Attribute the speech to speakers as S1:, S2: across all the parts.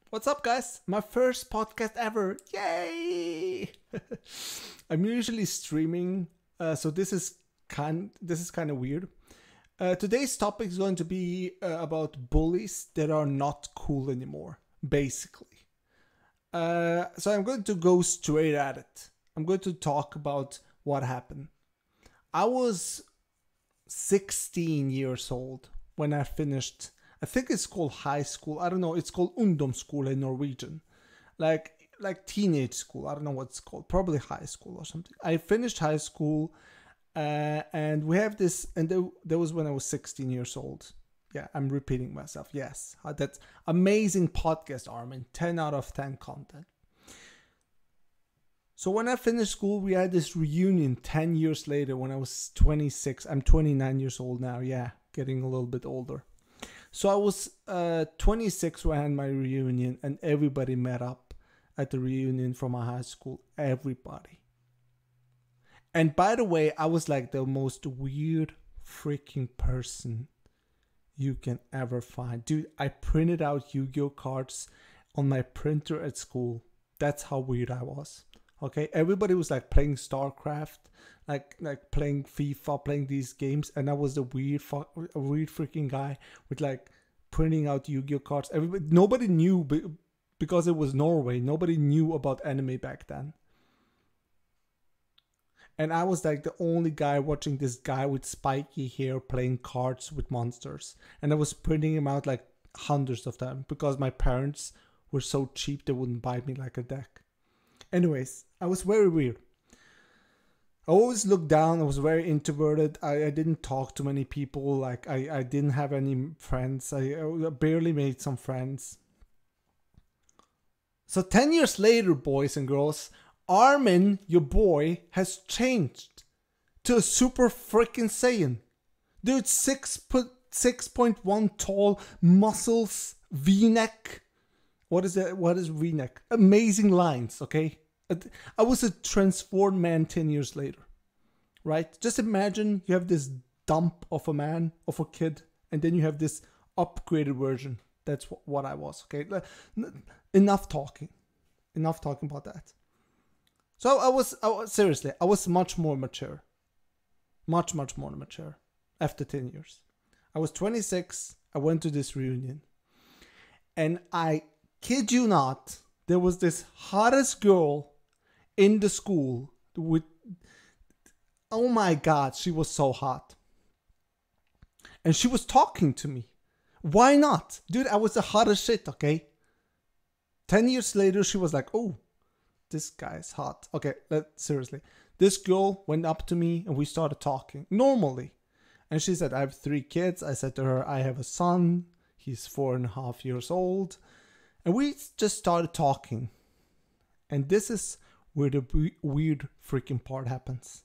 S1: What's up, guys? My first podcast ever. Yay! I'm usually streaming, so this is kind of weird. Today's topic is going to be about bullies that are not cool anymore, basically. So I'm going to go straight at it. I'm going to talk about what happened. I was 16 years old when I finished. I think it's called high school. I don't know. It's called ungdomsskole in Norwegian, like teenage school. I don't know what it's called. Probably high school or something. I finished high school, and we have this. And that was when I was 16 years old. Yeah, I'm repeating myself. Yes, that's amazing podcast, Armin. 10 out of 10 content. So when I finished school, we had this reunion 10 years later when I was 26. I'm 29 years old now. Yeah, getting a little bit older. So I was 26 when I had my reunion, and everybody met up at the reunion from my high school. Everybody. And by the way, I was like the most weird freaking person you can ever find. Dude, I printed out Yu-Gi-Oh cards on my printer at school. That's how weird I was. Okay, everybody was like playing StarCraft, like playing FIFA, playing these games, and I was the weird freaking guy with like printing out Yu-Gi-Oh cards. Nobody knew because it was Norway. Nobody knew about anime back then, and I was like the only guy watching this guy with spiky hair playing cards with monsters, and I was printing them out like hundreds of them because my parents were so cheap they wouldn't buy me like a deck. Anyways, I was very weird. I always looked down. I was very introverted. I didn't talk to many people. Like I didn't have any friends. I barely made some friends. So 10 years later, boys and girls, Armin, your boy, has changed to a super freaking Saiyan. Dude, 6.1 tall, muscles, V-neck. What is that? What is V-neck? Amazing lines, okay? I was a transformed man 10 years later, right? Just imagine you have this dump of a man, of a kid, and then you have this upgraded version. That's what I was, okay? Enough talking. Enough talking about that. So I was seriously, I was much more mature. Much more mature after 10 years. I was 26. I went to this reunion. And I kid you not, there was this hottest girl in the school with, oh my god, she was so hot. And she was talking to me. Why not? Dude, I was the hottest shit, okay? 10 years later, she was like, oh, this guy's hot. Okay, seriously. This girl went up to me and we started talking normally. And she said, I have 3 kids. I said to her, I have a son. He's 4.5 years old. And we just started talking. And this is where the weird freaking part happens.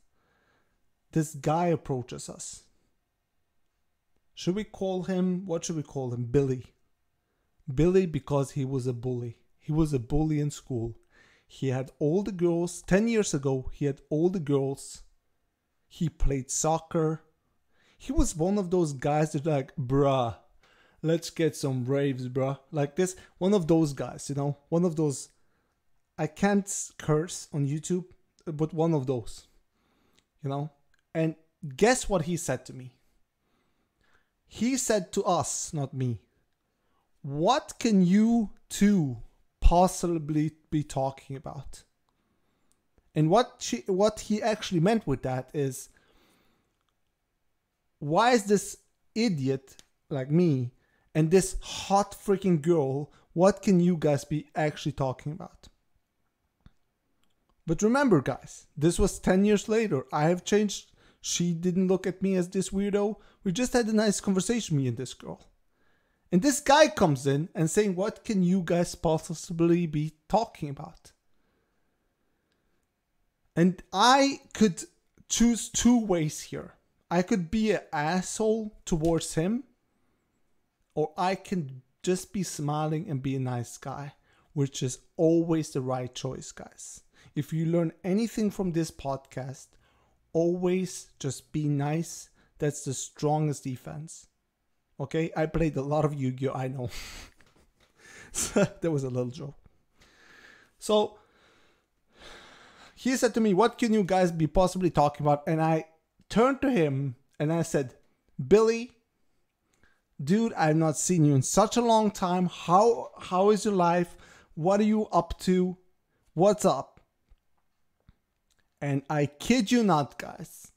S1: This guy approaches us. Should we call him, what should we call him? Billy. Billy because he was a bully. He was a bully in school. He had all the girls. 10 years ago, he had all the girls. He played soccer. He was one of those guys that like, bruh, let's get some raves, bruh. Like this, one of those guys, you know? One of those, I can't curse on YouTube, but one of those, you know? And guess what he said to me? He said to us, not me, what can you two possibly be talking about? And what he actually meant with that is, why is this idiot like me and this hot freaking girl, what can you guys be actually talking about? But remember, guys, this was 10 years later. I have changed. She didn't look at me as this weirdo. We just had a nice conversation, me and this girl. And this guy comes in and saying, what can you guys possibly be talking about? And I could choose 2 ways here. I could be an asshole towards him, or I can just be smiling and be a nice guy, which is always the right choice, guys. If you learn anything from this podcast, always just be nice. That's the strongest defense. Okay, I played a lot of Yu-Gi-Oh, I know. That was a little joke. So he said to me, what can you guys be possibly talking about? And I turned to him and I said, Billy, dude, I've not seen you in such a long time. How is your life? What are you up to? What's up? And I kid you not, guys,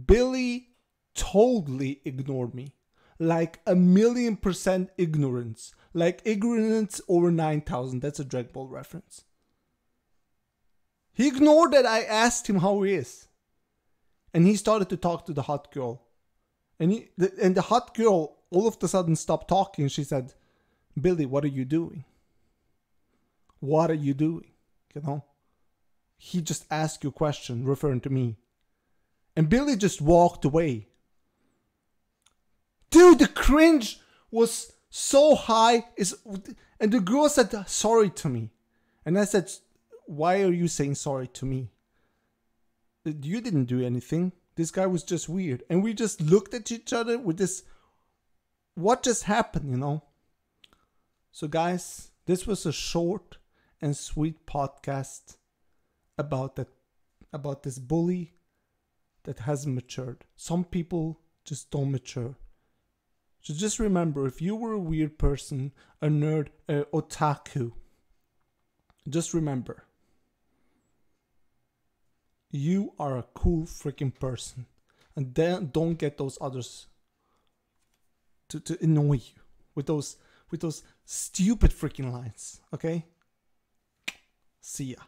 S1: Billy totally ignored me. Like 1,000,000% ignorance. Like ignorance over 9,000. That's a Dragon Ball reference. He ignored that I asked him how he is. And he started to talk to the hot girl. And the hot girl all of a sudden stopped talking. She said, Billy, what are you doing? What are you doing? You know? He just asked you a question referring to me. And Billy just walked away. Dude, the cringe was so high. And the girl said sorry to me. And I said, why are you saying sorry to me? You didn't do anything. This guy was just weird. And we just looked at each other with this, what just happened, you know? So guys, this was a short and sweet podcast about this bully that hasn't matured. Some people just don't mature. So just remember, if you were a weird person, a nerd, a otaku, just remember, you are a cool freaking person. And then don't get those others to annoy you with those stupid freaking lines. Okay? See ya.